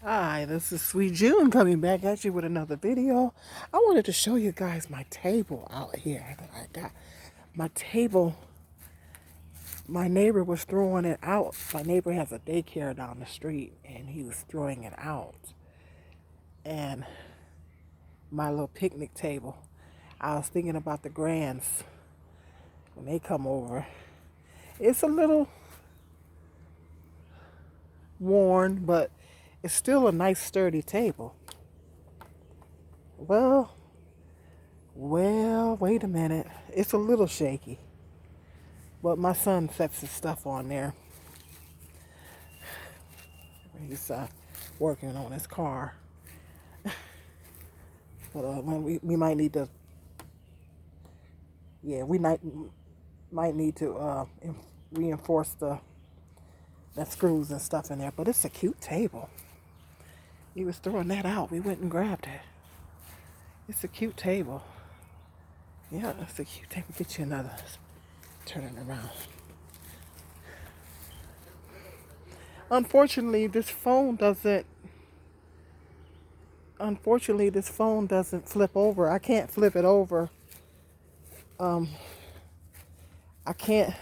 Hi, this is Sweet June coming back at you with another video. I wanted to show you guys my table out here that I got. My table, my neighbor was throwing it out. My neighbor has a daycare down the street and he was throwing it out. And my little picnic table, I was thinking about the grands when they come over. It's a little worn, but it's still a nice sturdy table. Well, wait a minute. It's a little shaky. But my son sets his stuff on there. He's working on his car. But when we might need to, yeah, we might need to reinforce the screws and stuff in there. But it's a cute table. He was throwing that out. We went and grabbed it. It's a cute table. Yeah, it's a cute table. Get you another. Turn it around. Unfortunately, this phone doesn't flip over. I can't flip it over. Um, I can't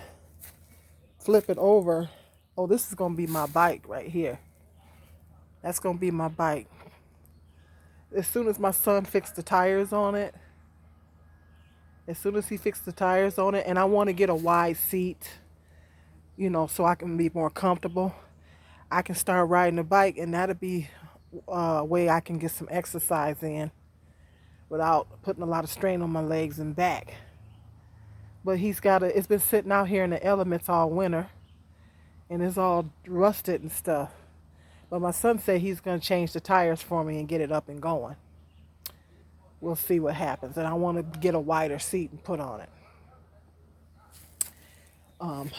flip it over. Oh, this is gonna be my bike right here. That's gonna be my bike. As soon as my son fixed the tires on it, as soon as he fixed the tires on it, and I want to get a wide seat, so I can be more comfortable. I can start riding the bike, and that'll be a way I can get some exercise in without putting a lot of strain on my legs and back. But it's been sitting out here in the elements all winter, and it's all rusted and stuff. But my son said he's going to change the tires for me and get it up and going. We'll see what happens. And I want to get a wider seat and put on it. Um,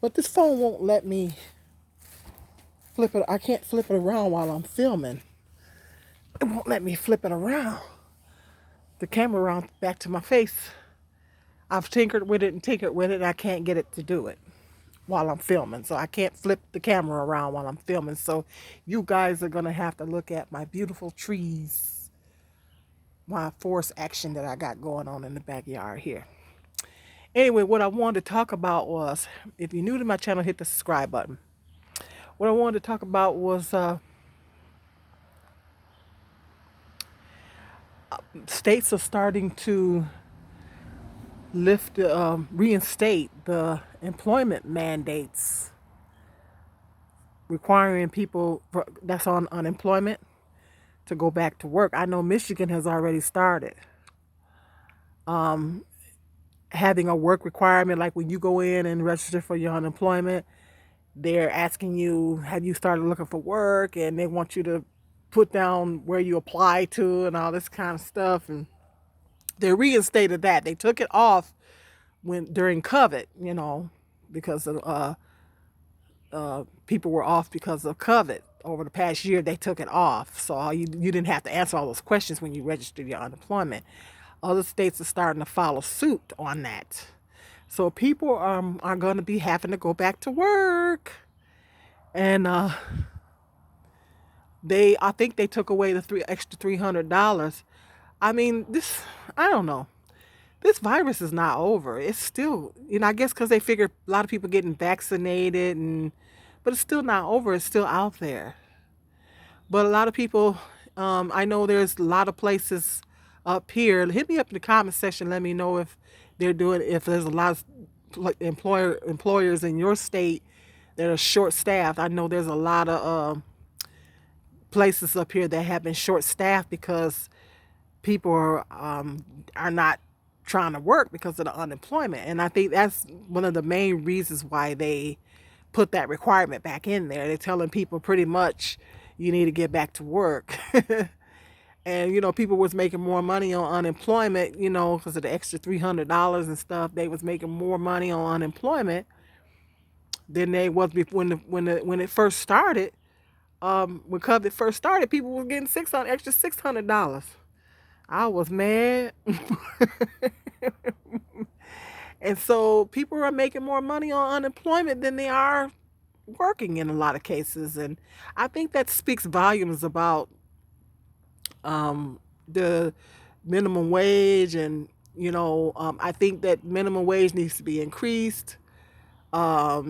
but this phone won't let me flip it. I can't flip it around while I'm filming. It won't let me flip it around. The camera around back to my face. I've tinkered with it and tinkered with it, and I can't get it to do it while I'm filming. So I can't flip the camera around while I'm filming. So you guys are going to have to look at my beautiful trees, my forest action that I got going on in the backyard here. Anyway, what I wanted to talk about was, if you're new to my channel, hit the subscribe button. What I wanted to talk about was states are starting to reinstate the employment mandates requiring people that's on unemployment to go back to work. I know Michigan has already started having a work requirement, like when you go in and register for your unemployment, they're asking you, have you started looking for work? And they want you to put down where you apply to and all this kind of stuff. And they reinstated that. They took it off during COVID, because of people were off because of COVID. Over the past year, they took it off. So you didn't have to answer all those questions when you registered your unemployment. Other states are starting to follow suit on that. So people are going to be having to go back to work. And I think they took away the extra $300. I mean, I don't know. This virus is not over. It's still, I guess because they figure a lot of people getting vaccinated, but it's still not over. It's still out there. But a lot of people, I know there's a lot of places up here. Hit me up in the comment section. Let me know if there's a lot of employers in your state that are short staffed. I know there's a lot of places up here that have been short staffed because people are not trying to work because of the unemployment. And I think that's one of the main reasons why they put that requirement back in there. They're telling people pretty much you need to get back to work. And people was making more money on unemployment, because of the extra $300 and stuff. They was making more money on unemployment than they was before when it first started. When COVID first started, people were getting extra $600. I was mad. And so people are making more money on unemployment than they are working in a lot of cases. And I think that speaks volumes about the minimum wage. And I think that minimum wage needs to be increased. I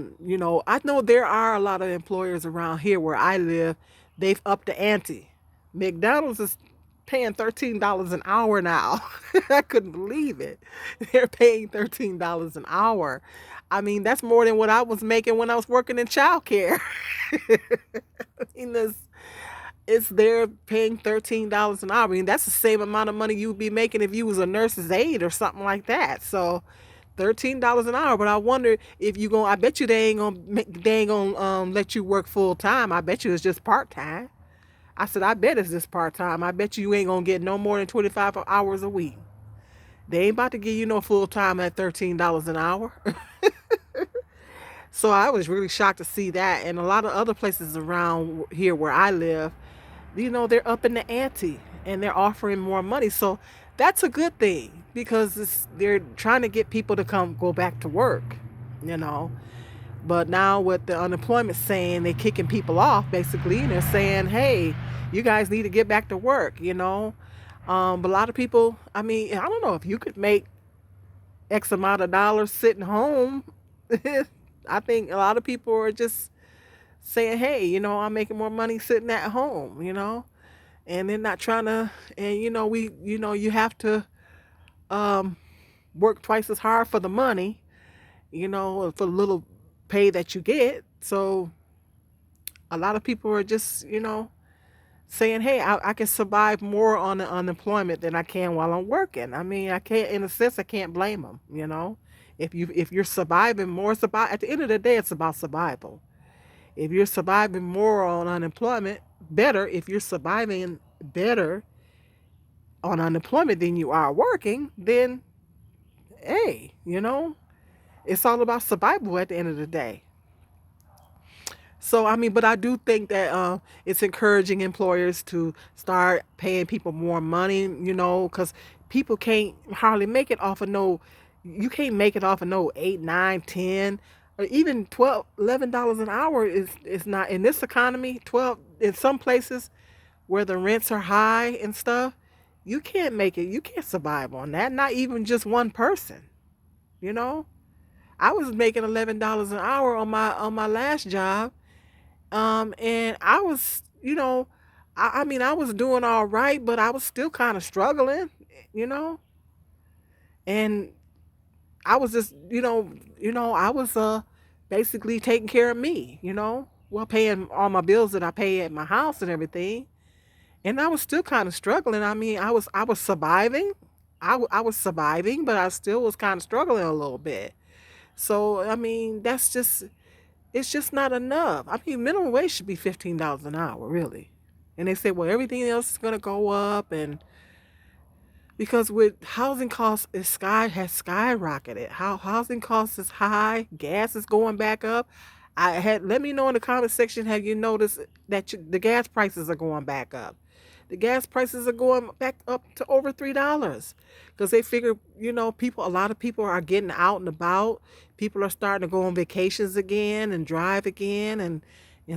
know there are a lot of employers around here where I live. They've upped the ante. McDonald's is paying $13 an hour now. I couldn't believe it. They're paying $13 an hour. I mean, that's more than what I was making when I was working in childcare. I mean, it's they're paying $13 an hour. I mean, that's the same amount of money you'd be making if you was a nurse's aide or something like that. So $13 an hour. But I wonder if you going. I bet you they ain't gonna let you work full time. I bet you it's just part time. I said I bet it's just part time. I bet you ain't gonna get no more than 25 hours a week. They ain't about to give you no full time at $13 an hour. So I was really shocked to see that, and a lot of other places around here where I live, they're up in the ante and they're offering more money. So that's a good thing because they're trying to get people to go back to work, you know. But now with the unemployment saying they're kicking people off basically, and they're saying, hey, you guys need to get back to work. But a lot of people, I mean, I don't know if you could make X amount of dollars sitting home. I think a lot of people are just saying, hey, I'm making more money sitting at home. And they're not trying to, and you have to um, work twice as hard for the money, for the little pay that you get. So a lot of people are just, saying, hey, I can survive more on the unemployment than I can while I'm working. I mean, I can't, in a sense, I can't blame them. If you're surviving more, at the end of the day, it's about survival. If you're surviving more on unemployment, better. If you're surviving better on unemployment than you are working, then hey, it's all about survival at the end of the day. So, I mean, but I do think that it's encouraging employers to start paying people more money, because people can't hardly make it off of you can't make it off of no 8, 9, 10, or even 12, $11 an hour is not in this economy. 12 in some places where the rents are high and stuff, you can't make it. You can't survive on that. Not even just one person, you know. I was making $11 an hour on my last job, and I was, I mean, I was doing all right, but I was still kind of struggling, you know, and I was just, I was basically taking care of me, well, paying all my bills that I pay at my house and everything, and I was still kind of struggling. I mean, I was surviving, I was surviving, but I still was kind of struggling a little bit. So I mean, it's just not enough. I mean, minimum wage should be $15 an hour, really. And they say, well, everything else is going to go up, and because with housing costs has skyrocketed. How housing costs is high, gas is going back up. Let me know in the comment section, have you noticed that the gas prices are going back up? The gas prices are going back up to over $3 because they figure, a lot of people are getting out and about. People are starting to go on vacations again and drive again and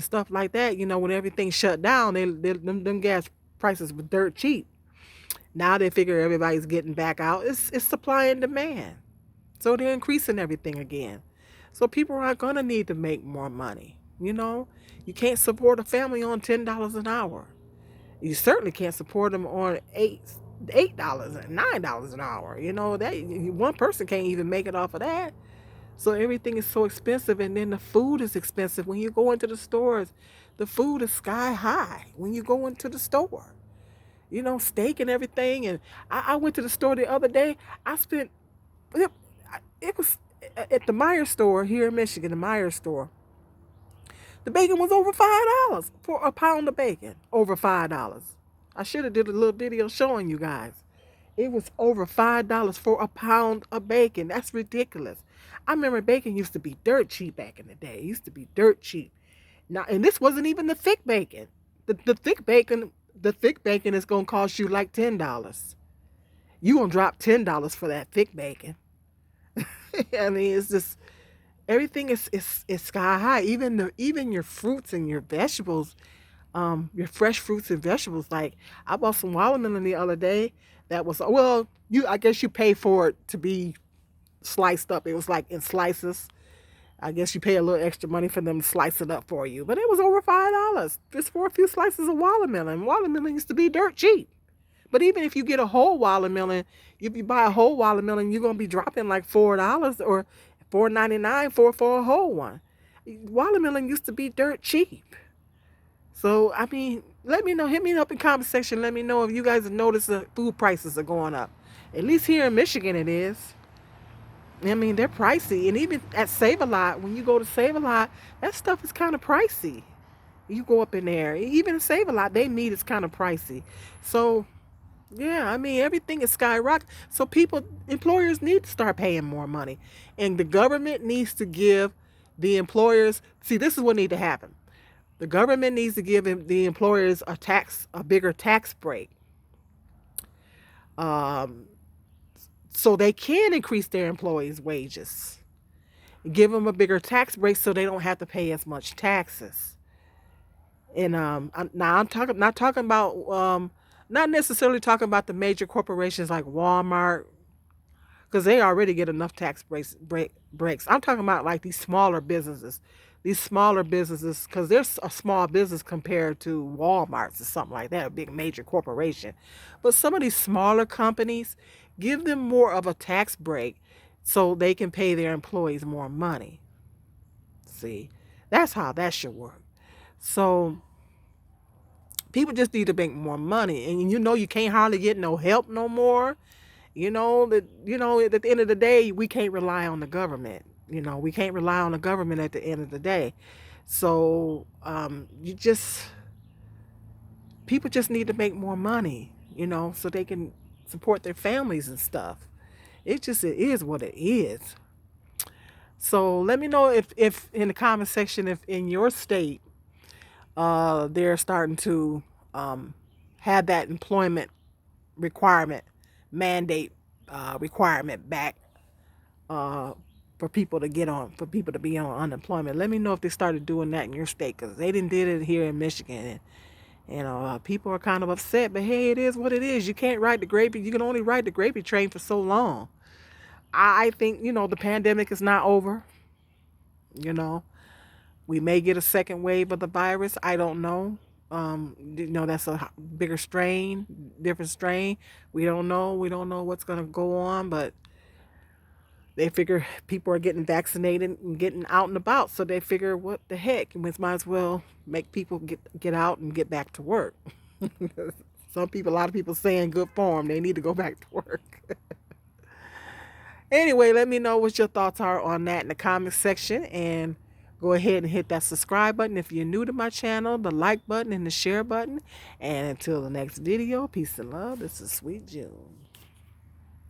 stuff like that. When everything shut down, them gas prices were dirt cheap. Now they figure everybody's getting back out. It's supply and demand. So they're increasing everything again. So people aren't going to need to make more money. You can't support a family on $10 an hour. You certainly can't support them on $8 and $9 an hour. That one person can't even make it off of that. So everything is so expensive, and then the food is expensive. When you go into the stores, the food is sky high when you go into the store. Steak and everything. And I went to the store the other day. I spent it was at the Meyer store here in Michigan, the Meyer store. The bacon was over $5 for a pound of bacon. Over $5. I should have did a little video showing you guys. It was over $5 for a pound of bacon. That's ridiculous. I remember bacon used to be dirt cheap back in the day. It used to be dirt cheap. Now, and this wasn't even the thick bacon. The thick bacon is gonna cost you like $10. You gonna drop $10 for that thick bacon. I mean, it's just Everything is sky high. Even your fruits and your vegetables, your fresh fruits and vegetables. Like I bought some watermelon the other day. That was well, you I guess you pay for it to be sliced up. It was like in slices. I guess you pay a little extra money for them to slice it up for you. But it was over $5 just for a few slices of watermelon. Watermelon used to be dirt cheap. But even if you get a whole watermelon, if you buy a whole watermelon, you're gonna be dropping like $4 or $4.99 for a whole one. Watermelon used to be dirt cheap. So I mean, let me know. Hit me up in the comment section. Let me know if you guys have noticed the food prices are going up. At least here in Michigan, it is. I mean, they're pricey, and even at Save a Lot, when you go to Save a Lot, that stuff is kind of pricey. You go up in there, even Save a Lot, they meat is kind of pricey. So yeah, I mean, everything is skyrocketing. So employers need to start paying more money, and the government needs to give the employers. See, this is what needs to happen. The government needs to give the employers a bigger tax break, um, so they can increase their employees' wages. Give them a bigger tax break so they don't have to pay as much taxes. And now I'm talking not talking about not necessarily talking about the major corporations like Walmart, because they already get enough breaks. I'm talking about like these smaller businesses, because they're a small business compared to Walmart's or something like that, a big major corporation. But some of these smaller companies, give them more of a tax break so they can pay their employees more money. See, that's how that should work. So people just need to make more money, and you can't hardly get no help no more. At the end of the day, we can't rely on the government. We can't rely on the government at the end of the day. So people just need to make more money, so they can support their families and stuff. It is what it is. So let me know if in the comment section, if in your state they're starting to have that employment requirement mandate requirement back, uh, for people to be on unemployment. Let me know if they started doing that in your state, because they didn't did it here in Michigan. And people are kind of upset, but hey, it is what it is. You can't ride the gravy. You can only ride the gravy train for so long. I think the pandemic is not over. You know, we may get a second wave of the virus. I don't know. That's a bigger strain, different strain. We don't know. We don't know what's going to go on, but they figure people are getting vaccinated and getting out and about, so they figure, what the heck? We might as well make people get out and get back to work. A lot of people saying good form, they need to go back to work. Anyway, let me know what your thoughts are on that in the comment section, and go ahead and hit that subscribe button if you're new to my channel, the like button and the share button. And until the next video, peace and love. This is Sweet June.